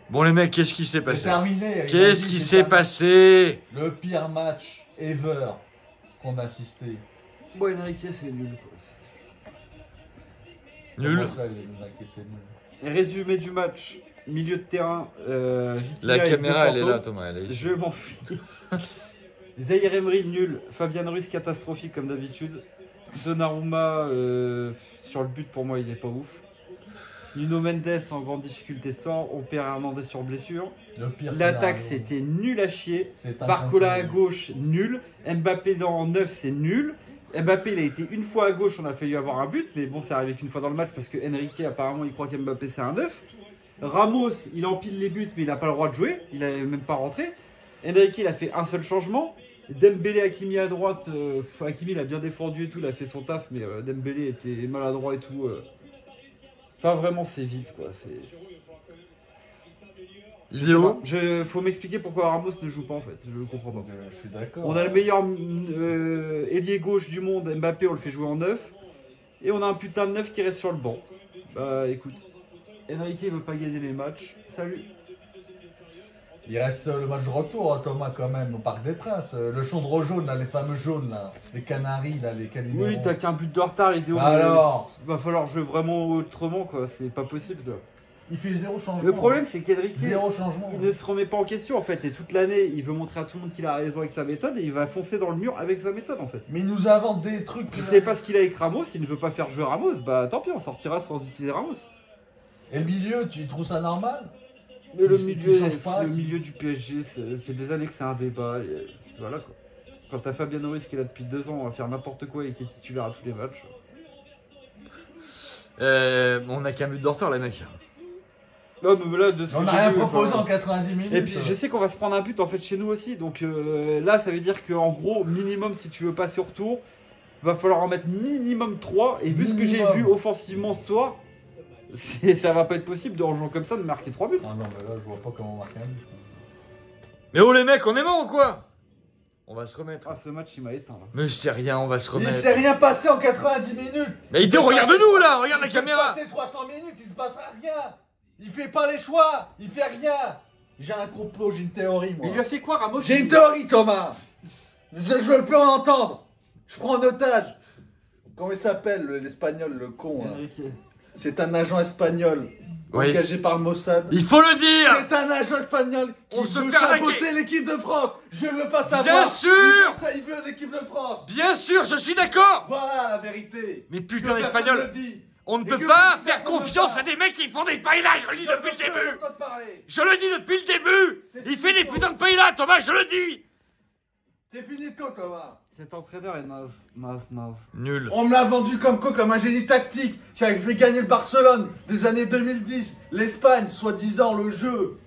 Bon les mecs, qu'est-ce qui s'est passé? Terminé. Qu'est-ce qui s'est passé? Le pire match ever qu'on a assisté. Bon, Enrique, c'est nul quoi. Nul. Comment ça, c'est nul. Résumé du match. Milieu de terrain, La Vitinha et caméra, elle est Conforto. là, Thomas. Elle est ici. Je m'en fiche. Zaïre Emery, nul. Fabian Ruiz, catastrophique comme d'habitude. Donnarumma, sur le but, pour moi, il est pas ouf. Nuno Mendes en grande difficulté sort. On perd Hernandez sur blessure. Le pire L'attaque, scénario. c'était nul à chier. C'est Barcola à incompréhensible. gauche, nul. Mbappé dans 9, c'est nul. Mbappé, il a été une fois à gauche, on a failli avoir un but, mais bon, c'est arrivé qu'une fois dans le match parce que Enrique, apparemment, il croit qu'Mbappé, c'est un 9. Ramos, il empile les buts, mais il n'a pas le droit de jouer. Il n'a même pas rentré. Enrique, il a fait un seul changement. Dembélé, Hakimi à droite. Hakimi, il a bien défendu et tout, il a fait son taf, mais Dembélé était maladroit et tout. Enfin, vraiment, c'est vite, quoi. Il est où? Faut m'expliquer pourquoi Ramos ne joue pas, en fait. Je ne comprends pas. Je suis d'accord. On a le meilleur ailier gauche du monde, Mbappé, on le fait jouer en 9. Et on a un putain de 9 qui reste sur le banc. Bah écoute, Enrique il veut pas gagner les matchs. Salut. Il reste le match de retour, hein, Thomas, quand même, au Parc des Princes. Le chaudron jaune, là, les fameux jaunes, là. Les Canaries, là, les Caliméros. Oui, t'as qu'un but de retard, idéal. Alors, Il va falloir jouer vraiment autrement, quoi. C'est pas possible. Là. il fait zéro changement. Le problème, c'est qu'Enrique, Zéro changement. il ne se remet pas en question, en fait. Et toute l'année, il veut montrer à tout le monde qu'il a raison avec sa méthode. Et il va foncer dans le mur avec sa méthode, en fait. Mais il nous invente des trucs. Je sais pas ce qu'il a avec Ramos. Il ne veut pas faire jouer Ramos. Bah tant pis, on sortira sans utiliser Ramos. Et le milieu, tu trouves ça normal? Mais le Qui milieu, change pas, le qui- milieu du PSG, ça fait des années que c'est un débat. Et voilà quoi. Quand t'as Fabian Ruiz qui est là depuis 2 ans à faire n'importe quoi et qui est titulaire à tous les matchs. On a qu'un but de retard, les mecs. Non, mais là, de ce On que n'a j'ai rien vu, proposé enfin, en 90 minutes. Et puis je sais qu'on va se prendre un but en fait chez nous aussi. Donc là, ça veut dire qu'en gros, minimum, si tu veux passer au retour, va falloir en mettre minimum 3. Et vu ce que j'ai Minimum. vu offensivement ce soir, ça va pas être possible de rejoindre comme ça de marquer 3 buts. Ah non, mais là, je vois pas comment marquer un but. Mais oh les mecs, on est mort ou quoi? On va se remettre. Ah, ce match, il m'a éteint là. Mais c'est rien, on va se Il remettre. s'est rien passé en 90 minutes. Mais Ido, regarde-nous là, regarde la Il s'est caméra. passé 300 minutes, il se passe rien. Il fait pas les choix, il fait rien. J'ai un complot, j'ai une théorie, moi. Il lui a fait quoi, Ramos? J'ai une théorie, Thomas. Je veux plus en entendre. Je prends en otage. Comment il s'appelle, l'espagnol, le con là. Enrique. C'est un agent espagnol Oui. engagé par le Mossad. Il faut le dire. C'est un agent espagnol qui On se veut fait arnaquer. saboter l'équipe de France. Je veux pas savoir. Bien sûr. Il veut l'équipe de France. Bien sûr, je suis d'accord. Voilà la vérité. Mais Que putain, personne l'espagnol, ne dit. on ne Et peut que pas personne faire ne confiance parle. à des mecs qui font des paillas, je le dis depuis le début. J'entends te parler. Je le dis depuis le début. Il fait des putains de paillas, Thomas, je le dis. C'est finito, Thomas. Cet entraîneur est naze. Nul. On me l'a vendu comme quoi, comme un génie tactique qui avait fait gagner le Barcelone des années 2010, l'Espagne, soi-disant le jeu.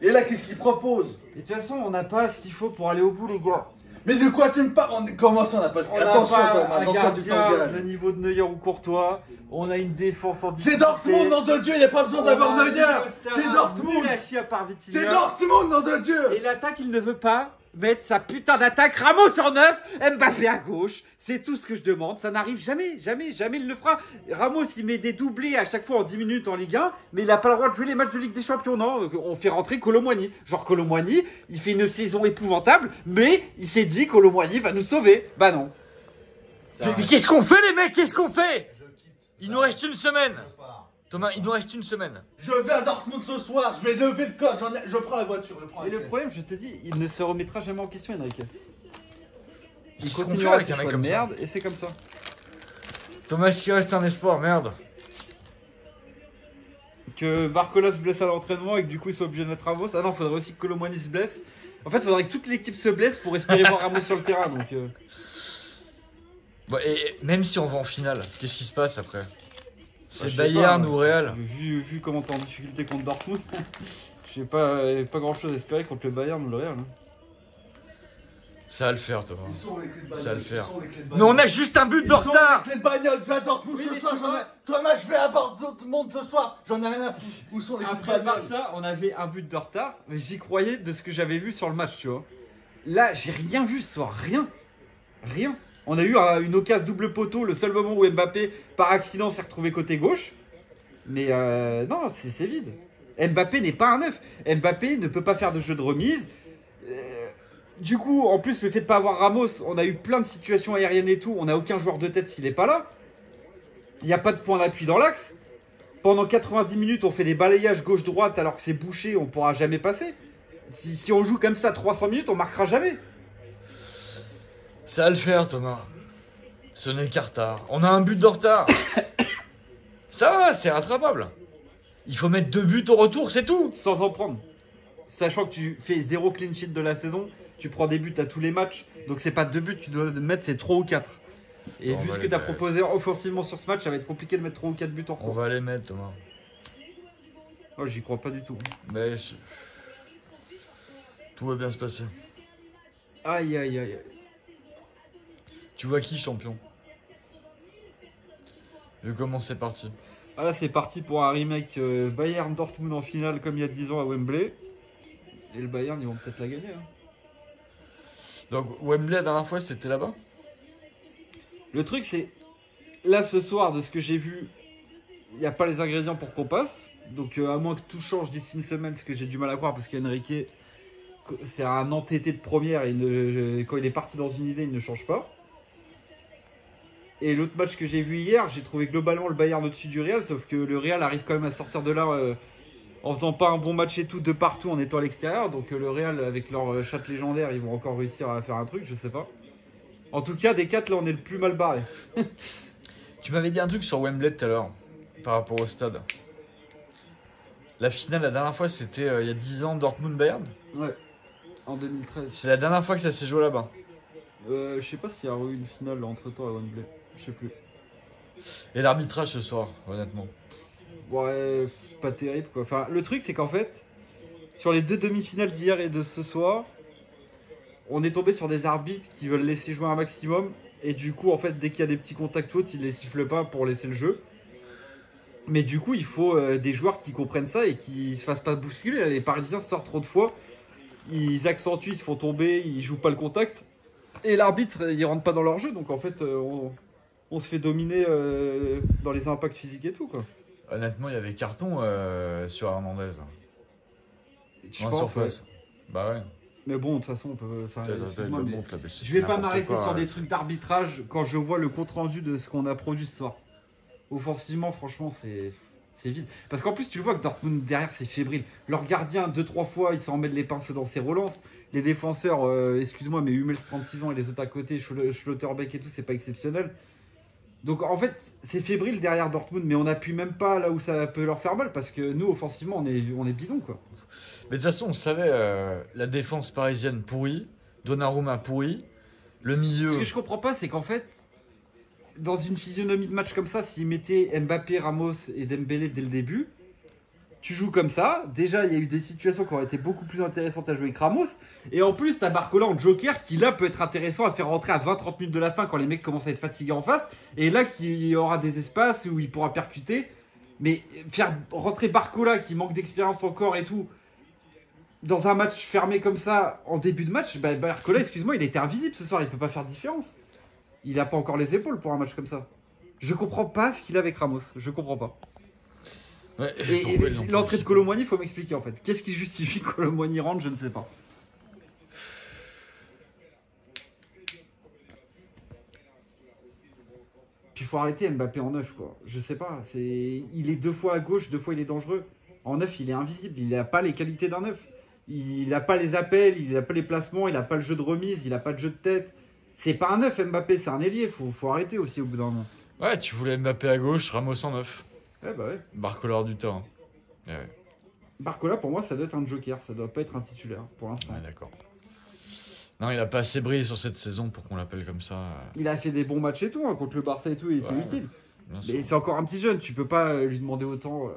Et là, qu'est-ce qu'il propose? Et de toute façon, on n'a pas ce qu'il faut pour aller au bout, les gars. Mais de quoi tu me parles? Comment ça, on n'a pas... On n'a Attention, pas Thomas, un dans quoi tu gardien t'engages? de niveau de Neuer ou Courtois. On a une défense en C'est difficulté. Dortmund, nom de Dieu, il n'y a pas besoin d'avoir On a un Neuer. milieu de C'est terrain Dortmund. nul à chier à part Vitinha. C'est Dortmund, nom de Dieu. Et l'attaque, il ne veut pas mettre sa putain d'attaque. Ramos en 9, Mbappé à gauche. C'est tout ce que je demande. Ça n'arrive jamais, jamais, jamais il le fera. Ramos, il met des doublés à chaque fois en 10 minutes en Ligue 1, mais il n'a pas le droit de jouer les matchs de Ligue des Champions. Non, on fait rentrer Kolo Muani. Genre Kolo Muani, il fait une saison épouvantable, mais il s'est dit Kolo Muani va nous sauver. Bah non. Mais qu'est-ce qu'on fait, les mecs? Qu'est-ce qu'on fait? Je quitte. Il nous reste une semaine. Je pars. Thomas, il nous reste une semaine. Je vais à Dortmund ce soir, je vais lever le code, je prends la voiture, je prends Et la le caisse. problème, je te dis, il ne se remettra jamais en question, Enrique. Il Il se continuera avec ses un mec choix de comme ça. merde, et c'est comme ça. Thomas, il reste un espoir, merde. Que Barcola se blesse à l'entraînement et que du coup il soit obligé de mettre Ramos. Ah non, faudrait aussi que Kolo Muani se blesse. En fait, faudrait que toute l'équipe se blesse pour espérer voir Ramos sur le terrain. Donc, Bon, et même si on va en finale, qu'est-ce qui se passe après? C'est je sais Bayern pas, ou Real? Vu comment t'es en difficulté contre Dortmund, je sais pas grand chose à espérer contre le Bayern ou le Real. Hein. Ça va le faire, Thomas. Ils sont les clés de bagnole, Ça va le ils faire. sont les clés de Mais on bagnole. a juste un but de Ils sont retard. les clés de bagnole, je vais à Dortmund Oui, ce mais soir, tu vois- Thomas, je vais à Dortmund ce soir, j'en ai rien à foutre. Où sont les clés de Après le bagnole? Barça, on avait un but de retard, mais j'y croyais de ce que j'avais vu sur le match, tu vois. Là, j'ai rien vu ce soir, rien. Rien. On a eu une occasion double poteau, le seul moment où Mbappé, par accident, s'est retrouvé côté gauche. Mais non, c'est vide. Mbappé n'est pas un neuf. Mbappé ne peut pas faire de jeu de remise. Du coup, en plus, le fait de ne pas avoir Ramos, on a eu plein de situations aériennes et tout. On n'a aucun joueur de tête s'il n'est pas là. Il n'y a pas de point d'appui dans l'axe. Pendant 90 minutes, on fait des balayages gauche-droite alors que c'est bouché, on ne pourra jamais passer. Si on joue comme ça 300 minutes, on marquera jamais. Ça va le faire, Thomas. Ce n'est qu'un retard. On a un but de retard. Ça va, c'est rattrapable. Il faut mettre 2 buts au retour, c'est tout. Sans en prendre. Sachant que tu fais 0 clean sheet de la saison, tu prends des buts à tous les matchs. Donc c'est pas 2 buts que tu dois mettre, c'est 3 ou 4. Et On vu va ce que les tu as mettre. proposé offensivement sur ce match, ça va être compliqué de mettre 3 ou 4 buts en On cours. va les mettre, Thomas. Oh, j'y crois pas du tout. Mais tout va bien se passer. Aïe aïe aïe. Tu vois qui, champion? Vu comment c'est parti. Ah là c'est parti pour un remake Bayern Dortmund en finale comme il y a 10 ans à Wembley. Et le Bayern ils vont peut-être la gagner. Hein. Donc Wembley la dernière fois c'était là-bas? Le truc c'est, là ce soir de ce que j'ai vu, il n'y a pas les ingrédients pour qu'on passe. Donc à moins que tout change d'ici une semaine, ce que j'ai du mal à croire parce qu'Enrique c'est un entêté de première et quand il est parti dans une idée il ne change pas. Et l'autre match que j'ai vu hier, j'ai trouvé globalement le Bayern au-dessus du Real, sauf que le Real arrive quand même à sortir de là en faisant pas un bon match et tout de partout en étant à l'extérieur. Donc le Real avec leur chatte légendaire, ils vont encore réussir à faire un truc, je sais pas. En tout cas, des 4 là, on est le plus mal barré. Tu m'avais dit un truc sur Wembley tout à l'heure, par rapport au stade. La finale, la dernière fois, c'était il y a 10 ans, Dortmund-Bayern. Ouais, en 2013. C'est la dernière fois que ça s'est joué là-bas. Je sais pas s'il y a eu une finale entre temps à Wembley. Je sais plus. Et l'arbitrage ce soir, honnêtement. Ouais, c'est pas terrible quoi. Enfin, le truc c'est qu'en fait, sur les 2 demi-finales d'hier et de ce soir, on est tombé sur des arbitres qui veulent laisser jouer un maximum. Et du coup, en fait, dès qu'il y a des petits contacts hautes, ils les sifflent pas pour laisser le jeu. Mais du coup, il faut des joueurs qui comprennent ça et qui se fassent pas bousculer. Les Parisiens sortent trop de fois. Ils accentuent, ils se font tomber, ils jouent pas le contact. Et l'arbitre, il rentre pas dans leur jeu. Donc en fait, on se fait dominer dans les impacts physiques et tout quoi. Honnêtement, il y avait carton sur Hernandez. Je En pense, surface. ouais. Bah ouais. Mais bon, de toute façon, on peut. Enfin, excuse-moi, le mais montre, là, mais c'est je vais pas n'importe m'arrêter quoi, sur ouais. des trucs d'arbitrage quand je vois le compte rendu de ce qu'on a produit ce soir. Offensivement, franchement, c'est vide. Parce qu'en plus, tu le vois que Dortmund derrière, c'est fébrile. Leur gardien, 2-3 fois, il s'en met les pinceaux dans ses relances. Les défenseurs, excuse-moi, mais Hummels 36 ans et les autres à côté, Schlotterbeck et tout, c'est pas exceptionnel. Donc en fait, c'est fébrile derrière Dortmund, mais on n'appuie même pas là où ça peut leur faire mal parce que nous, offensivement, on est bidon quoi. Mais de toute façon, on savait, la défense parisienne pourrie, Donnarumma pourri, le milieu. Ce que je comprends pas, c'est qu'en fait, dans une physionomie de match comme ça, s'ils mettaient Mbappé, Ramos et Dembélé dès le début, tu joues comme ça. Déjà, il y a eu des situations qui auraient été beaucoup plus intéressantes à jouer avec Ramos. Et en plus, t'as Barcola en joker qui là peut être intéressant à faire rentrer à 20-30 minutes de la fin quand les mecs commencent à être fatigués en face. Et là, il aura des espaces où il pourra percuter. Mais faire rentrer Barcola qui manque d'expérience encore et tout, dans un match fermé comme ça, en début de match, bah, Barcola, excuse-moi, il était invisible ce soir, il peut pas faire de différence. Il a pas encore les épaules pour un match comme ça. Je comprends pas ce qu'il a avec Ramos, je comprends pas. Ouais, Et pourquoi ils l'ont l'entrée de pas Colomboigny, il faut m'expliquer en fait. Qu'est-ce qui justifie que Colomboigny rentre, je ne sais pas. Puis il faut arrêter Mbappé en neuf quoi. Je sais pas, il est 2 fois à gauche, 2 fois il est dangereux. En neuf, il est invisible, il n'a pas les qualités d'un neuf. Il n'a pas les appels, il n'a pas les placements, il n'a pas le jeu de remise, il n'a pas de jeu de tête. C'est pas un neuf Mbappé, c'est un ailier, faut arrêter aussi au bout d'un moment. Ouais, tu voulais Mbappé à gauche, Ramos en neuf. Ouais bah ouais. Barcola hors du terrain. Ouais, Barcola pour moi ça doit être un joker, ça doit pas être un titulaire pour l'instant. ouais, d'accord. Non, il a pas assez brillé sur cette saison pour qu'on l'appelle comme ça. Il a fait des bons matchs et tout, hein, contre le Barça et tout, il était Ouais, utile. Bien sûr. Mais c'est encore un petit jeune, tu peux pas lui demander autant.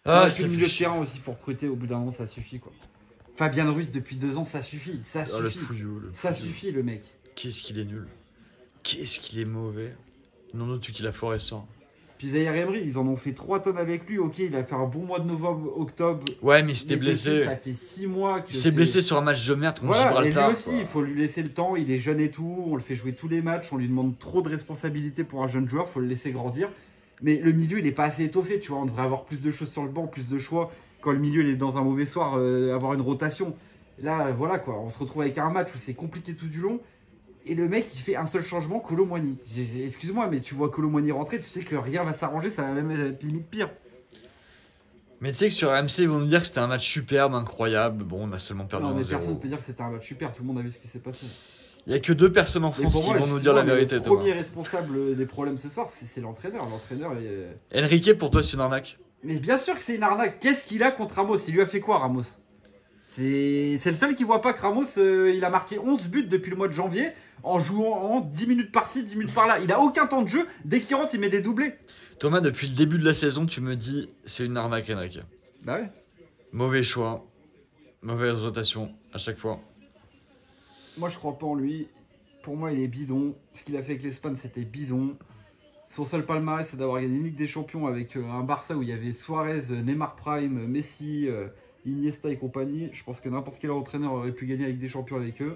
Ah, c'est le milieu de terrain aussi, faut recruter au bout d'un moment, ça suffit quoi. Fabien Ruiz depuis 2 ans, ça suffit, ça Oh, le suffit. fouillou, le Ça fouillou. suffit le mec. Qu'est-ce qu'il est nul. Qu'est-ce qu'il est mauvais. Non, tu qu'il a foiré ça. Puis Zaire Emery, ils en ont fait 3 tonnes avec lui, ok, il a fait un bon mois de novembre, octobre. Ouais, mais il s'était Mais blessé. Ça fait 6 mois que Il s'est blessé sur un match de merde contre Voilà, et lui Gibraltar. aussi, quoi. il faut lui laisser le temps, il est jeune et tout, on le fait jouer tous les matchs, on lui demande trop de responsabilités pour un jeune joueur, faut le laisser grandir. Mais le milieu, il n'est pas assez étoffé, tu vois. On devrait avoir plus de choses sur le banc, plus de choix. Quand le milieu il est dans un mauvais soir, avoir une rotation. Là, voilà quoi. On se retrouve avec un match où c'est compliqué tout du long. Et le mec, il fait un seul changement, Kolo Muani. Excuse-moi, mais tu vois Kolo Muani rentrer, tu sais que rien va s'arranger, ça va même être limite pire. Mais tu sais que sur RMC, ils vont nous dire que c'était un match superbe, incroyable. Bon, on a seulement perdu Non, mais 1-0. personne ne peut dire que c'était un match super. Tout le monde a vu ce qui s'est passé. Il n'y a que 2 personnes en Et France pour qui moi, vont nous dire la vérité, le Thomas. premier responsable des problèmes ce soir, c'est l'entraîneur. L'entraîneur est... Enrique, pour toi, c'est une arnaque? Mais bien sûr que c'est une arnaque. Qu'est-ce qu'il a contre Ramos? Il lui a fait quoi, Ramos? C'est le seul qui voit pas que Ramos, il a marqué 11 buts depuis le mois de janvier en jouant 10 minutes par-ci, 10 minutes par-là. Il a aucun temps de jeu. Dès qu'il rentre, il met des doublés. Thomas, depuis le début de la saison, tu me dis c'est une arnaque, Enrique. Bah ouais. Mauvais choix, mauvaise rotation à chaque fois. Moi, je crois pas en lui. Pour moi, il est bidon. Ce qu'il a fait avec l'Espagne, c'était bidon. Son seul palmarès, c'est d'avoir gagné une Ligue des Champions avec un Barça où il y avait Suarez, Neymar Prime, Messi, Iniesta et compagnie. Je pense que n'importe quel entraîneur aurait pu gagner la Ligue des Champions avec eux.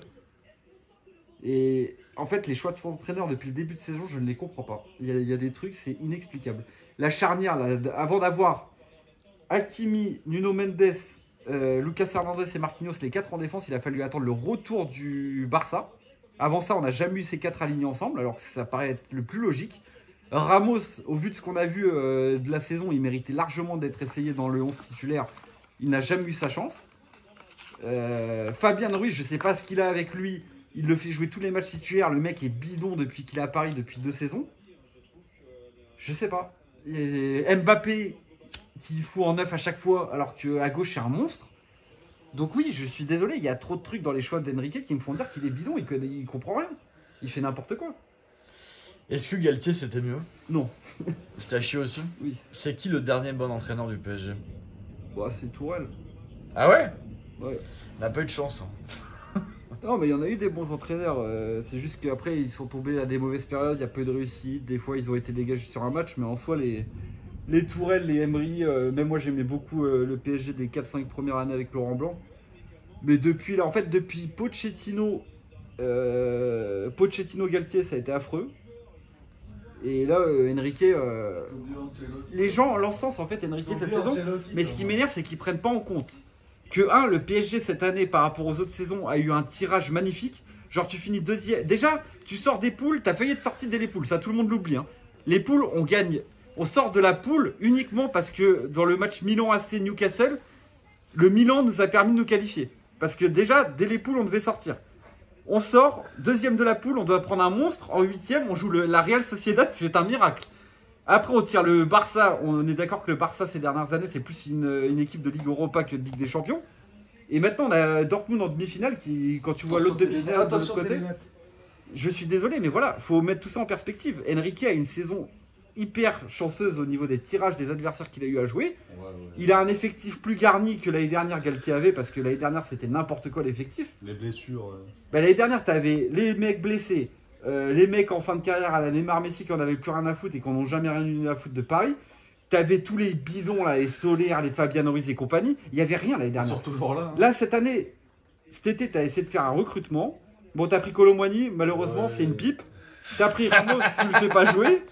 Et en fait, les choix de son entraîneur depuis le début de saison, je ne les comprends pas. Il y a des trucs, c'est inexplicable. La charnière, là, avant d'avoir Hakimi, Nuno Mendes, Lucas Hernandez et Marquinhos, les 4 en défense, il a fallu attendre le retour du Barça. Avant ça, on n'a jamais eu ces 4 alignés ensemble, alors que ça paraît être le plus logique. Ramos, au vu de ce qu'on a vu de la saison, il méritait largement d'être essayé dans le 11 titulaire. Il n'a jamais eu sa chance. Fabien Ruiz, je ne sais pas ce qu'il a avec lui. Il le fait jouer tous les matchs titulaires. Le mec est bidon depuis qu'il est à Paris depuis 2 saisons. Je sais pas. Et Mbappé qui fout en 9 à chaque fois, alors qu'à gauche c'est un monstre. Donc oui, je suis désolé, il y a trop de trucs dans les choix d'Enrique qui me font dire qu'il est bidon, il comprend rien. Il fait n'importe quoi. Est-ce que Galtier c'était mieux? Non. C'était à chier aussi? Oui. C'est qui le dernier bon entraîneur du PSG? Bah, c'est Tourelle. Ah ouais? Ouais. On n'a pas eu de chance. Hein. Non, mais il y en a eu des bons entraîneurs. C'est juste qu'après, ils sont tombés à des mauvaises périodes. Il y a peu de réussite. Des fois, ils ont été dégagés sur un match. Mais en soi, les Tourelle, les Emery, même moi, j'aimais beaucoup le PSG des 4-5 premières années avec Laurent Blanc. Mais depuis là, en fait, depuis Pochettino, Galtier, ça a été affreux. Et là, Enrique, les gens l'encensent en fait Enrique cette saison. Mais ce qui m'énerve, c'est qu'ils prennent pas en compte que le PSG cette année par rapport aux autres saisons a eu un tirage magnifique. Genre tu finis deuxième. Déjà, tu sors des poules, t'as failli être sorti dès les poules. Ça, tout le monde l'oublie. Hein. Les poules, on gagne. On sort de la poule uniquement parce que dans le match Milan-AC Newcastle, le Milan nous a permis de nous qualifier. Parce que déjà, dès les poules, on devait sortir. On sort, deuxième de la poule, on doit prendre un monstre. En huitième, on joue la Real Sociedad, c'est un miracle. Après, on tire le Barça. On est d'accord que le Barça, ces dernières années, c'est plus une équipe de Ligue Europa que de Ligue des Champions. Et maintenant, on a Dortmund en demi-finale qui, quand tu vois l'autre demi-finale de l'autre côté, je suis désolé, mais voilà, faut mettre tout ça en perspective. Enrique a une saison hyper chanceuse au niveau des tirages des adversaires qu'il a eu à jouer. Ouais. Il a un effectif plus garni que l'année dernière Galtier avait, parce que l'année dernière c'était n'importe quoi l'effectif. Les blessures. Bah, l'année dernière tu avais les mecs blessés, les mecs en fin de carrière à la Neymar Messi qui en avaient plus rien à foutre et qui n'en ont jamais rien eu à foutre de Paris. Tu avais tous les bidons là, les Solaire, les Fabian Ruiz et compagnie. Il n'y avait rien l'année dernière. Ils sont toujours là. Hein. Là cette année, cet été tu as essayé de faire un recrutement. Bon, tu as pris Kolo Muani, malheureusement c'est une pipe. T'as pris Ramos, tu le fais pas jouer.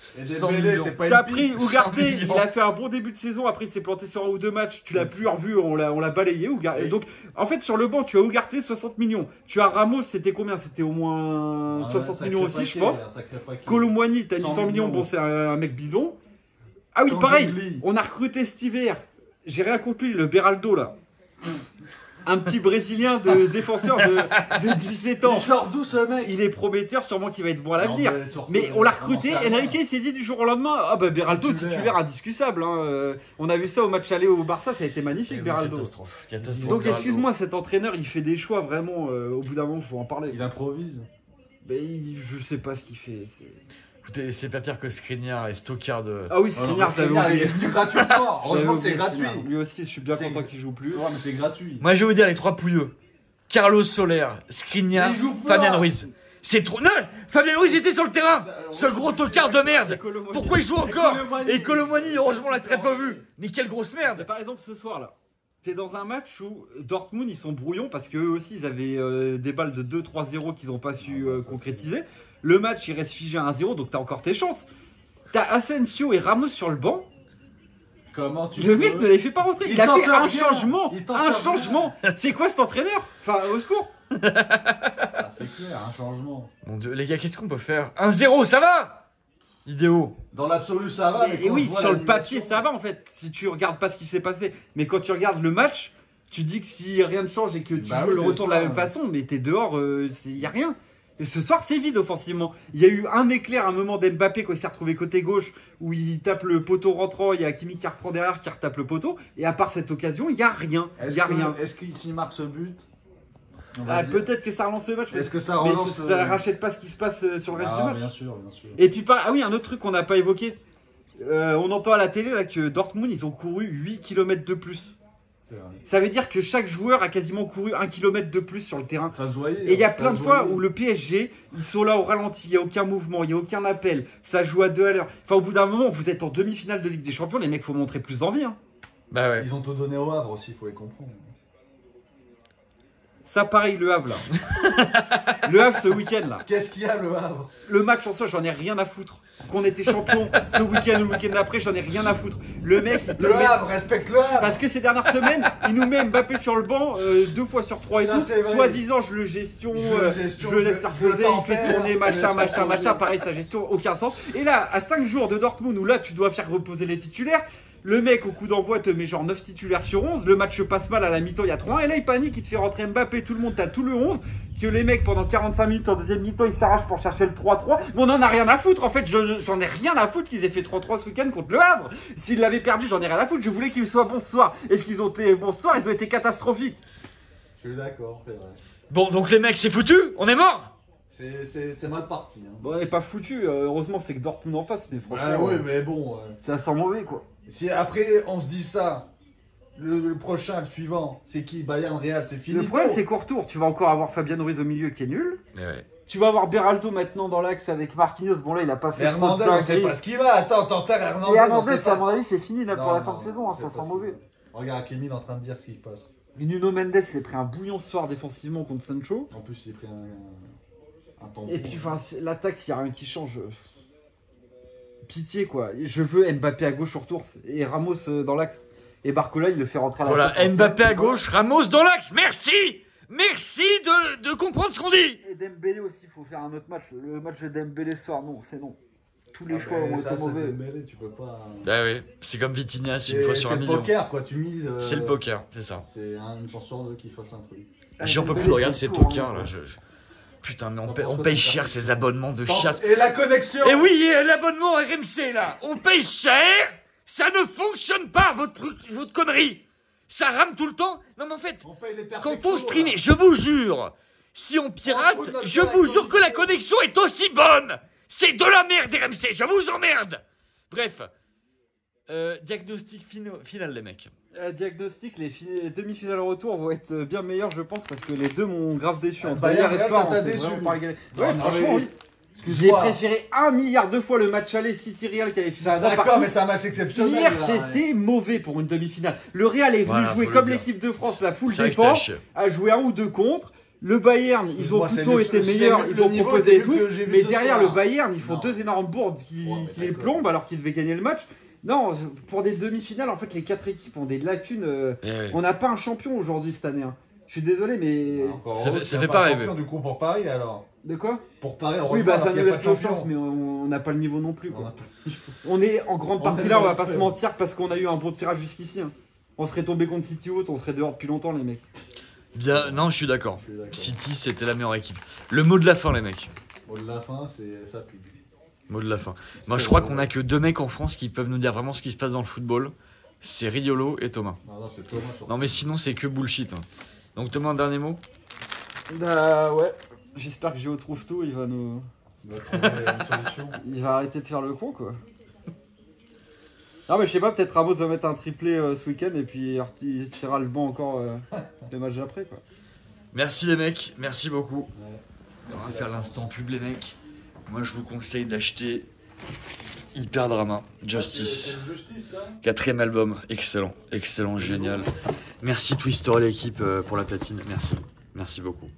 T'as pris Ugarte, il a fait un bon début de saison. Après, il s'est planté sur 1 ou 2 matchs. Tu l'as plus revu, on l'a balayé. Ugarte. Donc, en fait, sur le banc, tu as Ugarte 60 millions. Tu as Ramos, c'était combien? C'était au moins 60 millions aussi, je pense. Kolo Muani, t'as mis 100 millions. Bon, c'est un mec bidon. Ah oui, pareil. On a recruté cet hiver. J'ai rien contre lui, le Beraldo là. Un petit Brésilien de défenseur de 17 ans. Il sort d'où ce mec? Il est prometteur, sûrement qu'il va être bon à l'avenir. Mais on l'a recruté, Enrique s'est dit du jour au lendemain, ah bah Beraldo titulaire indiscutable. Hein. On a vu ça au match aller au Barça, ça a été magnifique Beraldo. Catastrophe. Donc excuse-moi, cet entraîneur il fait des choix vraiment, au bout d'un moment il faut en parler. Il improvise. Mais je sais pas ce qu'il fait. Écoutez, c'est pas pire que Skriniar et Stockard. Ah oui, Skriniar, il est venu gratuitement. Heureusement que c'est gratuit. Lui aussi, je suis bien content qu'il joue plus. Ouais, mais c'est gratuit. Moi, je vais vous dire les 3 pouilleux. Carlos Soler, Skriniar, Fabien Ruiz. C'est trop. Non, Fabien Ruiz était sur le terrain. Ce gros tocard de merde. Pourquoi il joue encore? Et Kolo Muani, heureusement, on l'a très peu vu. Mais quelle grosse merde. Mais par exemple, ce soir là, t'es dans un match où Dortmund ils sont brouillons parce qu'eux aussi ils avaient des balles de 2-3-0 qu'ils n'ont pas su concrétiser. Le match il reste figé à 1-0, donc t'as encore tes chances. T'as Asensio et Ramos sur le banc. Comment tu Le mec ne les fait pas rentrer. Il a fait un changement. Il tente Un rien. changement. C'est quoi cet entraîneur? Enfin, au secours. Ah, c'est clair, un changement. Mon Dieu, les gars, qu'est-ce qu'on peut faire? 1-0, ça va? Idéo. Dans l'absolu, ça va. Et oui, sur le papier, ça va en fait. Si tu regardes pas ce qui s'est passé. Mais quand tu regardes le match, tu dis que si rien ne change et que tu Bah veux oui, le c'est retour de ça, la même façon, mais t'es dehors, il y a rien. Et ce soir, c'est vide offensivement. Il y a eu un éclair, un moment d'Mbappé quand il s'est retrouvé côté gauche où il tape le poteau rentrant. Il y a Kimi qui reprend derrière, qui retape le poteau. Et à part cette occasion, il y a rien. Il y a rien. Est-ce qu'il s'y marque ce but? Peut-être que ça relance le match. Est-ce que ça mais relance ça rachète pas ce qui se passe sur le reste du match. Bien sûr, bien sûr. Et puis, ah oui, un autre truc qu'on n'a pas évoqué. On entend à la télé là, que Dortmund, ils ont couru 8 km de plus. Ça veut dire que chaque joueur a quasiment couru 1 km de plus sur le terrain. Ça se voyait. Et il y a plein de fois où le PSG, ils sont là au ralenti, il n'y a aucun mouvement, il n'y a aucun appel, ça joue à 2 à l'heure. Enfin, au bout d'un moment, vous êtes en demi-finale de Ligue des Champions, les mecs, faut montrer plus d'envie. Hein. Bah ouais. Ils ont tout donné au Havre aussi, il faut les comprendre. Ça, pareil, le Havre là. Le Havre ce week-end là. Qu'est-ce qu'il y a, le Havre? Le match en soi, j'en ai rien à foutre. Qu'on était champion ce week-end ou le week-end d'après, j'en ai rien à foutre. Le mec, il te Le Havre, respecte le Havre. Parce que ces dernières semaines, il nous met Mbappé sur le banc 2 fois sur 3 et Ça, tout. c'est vrai. Soi-disant, je le gestion, je le laisse reposer, il fait tourner, machin. Pareil, sa gestion, aucun sens. Et là, à 5 jours de Dortmund, où là, tu dois faire reposer les titulaires, le mec, au coup d'envoi, te met genre 9 titulaires sur 11. Le match se passe mal à la mi-temps, il y a 3-1. Et là, il panique, il te fait rentrer Mbappé, tout le monde, t'as tout le 11. Que les mecs, pendant 45 minutes en deuxième mi-temps, ils s'arrachent pour chercher le 3-3. Mais on en a rien à foutre. En fait, j'en ai rien à foutre qu'ils aient fait 3-3 ce week-end contre le Havre. S'ils l'avaient perdu, j'en ai rien à foutre. Je voulais qu'ils soient bons ce soir. Est-ce qu'ils ont été bons ce soir? Ils ont été catastrophiques. Je suis d'accord, c'est vrai. Bon, donc les mecs, c'est foutu? On est mort? C'est mal parti. Hein. Bon, on n'est pas foutu. Heureusement, c'est que Dortmund en face. Mais franchement, Ah oui, mais bon. ça sent mauvais, quoi. Si après, on se dit ça, le prochain, le suivant, c'est qui? Bayern Real, c'est fini. Le problème, c'est qu'au retour, tu vas encore avoir Fabien Ruiz au milieu qui est nul. Ouais. Tu vas avoir Beraldo maintenant dans l'axe avec Marquinhos. Bon, là, il a pas fait Hernandez, trop de on sait dingueries. pas ce qu'il va. Attends, t'enterres Hernandez. Et on Hernandez, sait pas. à mon avis, c'est fini là pour Non, la fin de non, saison. Hein, c'est ça pas sent ce mauvais. Regarde, Kémy est en train de dire ce qui se passe. Nuno Mendes s'est pris un bouillon ce soir défensivement contre Sancho. En plus, il s'est pris un tampon. Et puis, enfin, l'attaque, s'il n'y a rien qui change. Pitié, quoi. Je veux Mbappé à gauche au retour et Ramos dans l'axe. Et Barcola, il le fait rentrer à la Voilà, place. Mbappé à gauche, Ramos dans l'axe. Merci! Merci de comprendre ce qu'on dit! Et Dembélé aussi, il faut faire un autre match. Le match de Dembélé ce soir, non, c'est non. Tous les choix ont été mauvais. Dembélé, tu peux pas. Bah oui, c'est comme Vitinha, c'est une fois sur un C'est le million. poker, quoi. Tu mises. C'est le poker, c'est ça. C'est une chance sur deux qui fasse un truc. J'en peux plus de regarder ces tocards là. Putain, mais on paye cher ces abonnements de chiasse. Et la connexion. Et oui, et l'abonnement RMC là, on paye cher, ça ne fonctionne pas votre connerie. Ça rame tout le temps. Non mais en fait, On paye les quand on streamait, je vous jure, si on pirate, On fout notre je vous jure que la connexion est aussi bonne. C'est de la merde RMC, je vous emmerde. Bref, diagnostic final les mecs. Diagnostic, les demi-finales retour vont être bien meilleures, je pense, parce que les deux m'ont grave déçu. Ah, Entre Bayern hier et Real, soir, ça t'a on s'est déçu. vraiment pas régalé. Non, Ouais, non, franchement, mais- oui. J'ai Excuse-moi. préféré 1 milliard de fois le match aller City Real qui avait fini 3 D'accord, partout. mais c'est un match exceptionnel. Hier, là. c'était mauvais pour une demi-finale. Le Real est venu Voilà, jouer faut le comme dire. l'équipe de France, la full C'est vrai que c'était à défense, chier. a joué 1 ou 2 contre. Le Bayern, ils ont Moi, c'est plutôt le- été c'est meilleurs, le ils ont niveau proposé et des tout. buts que j'ai vu Mais ce derrière soir. le Bayern, ils font Non. 2 énormes bourdes Ouais, qui mais les d'accord. plombent alors qu'ils devaient gagner le match. Non, pour des demi-finales, en fait, les 4 équipes ont des lacunes. Eh oui. On n'a pas un champion aujourd'hui cette année. Hein. Je suis désolé, mais. Encore Ça heureux fait- ça qu'il y a fait pas pas un rêver. champion du coup pour Paris alors. De quoi? Pour Paris, Oui, heureusement, bah alors ça qu'il nous y a pas laisse de nos champion. chances, mais on n'a pas le niveau non plus. On Quoi. a pas- On est en grande On partie est là, on dans va le pas se fait. mentir, parce qu'on a eu un bon tirage jusqu'ici. Hein. On serait tombé contre City Haute, on serait dehors depuis longtemps, les mecs. Bien, non, je suis d'accord. Je suis d'accord. City, c'était la meilleure équipe. Le mot de la fin, les mecs. Au de la fin, c'est ça pue. Mot de la fin. Moi, je crois qu'on a que 2 mecs en France qui peuvent nous dire vraiment ce qui se passe dans le football. C'est Riolo et Thomas. Non, non, c'est Thomas surtout. Non, mais sinon, c'est que bullshit. Hein. Donc, Thomas, un dernier mot? Bah ouais, j'espère que Géo trouve tout, il va nous. On va trouver une solution. Il va arrêter de faire le con quoi. Non mais je sais pas, peut-être Ramos va mettre un triplé ce week-end et puis il tirera le banc encore le match d'après quoi. Merci, les mecs. Merci beaucoup. Ouais. On va faire l'instant pub, les mecs. Moi, je vous conseille d'acheter Hyper Drama, Justice. C'est justice, ça. 4ème album. Excellent. Excellent, génial. Merci Twister et l'équipe pour la platine. Merci. Merci beaucoup.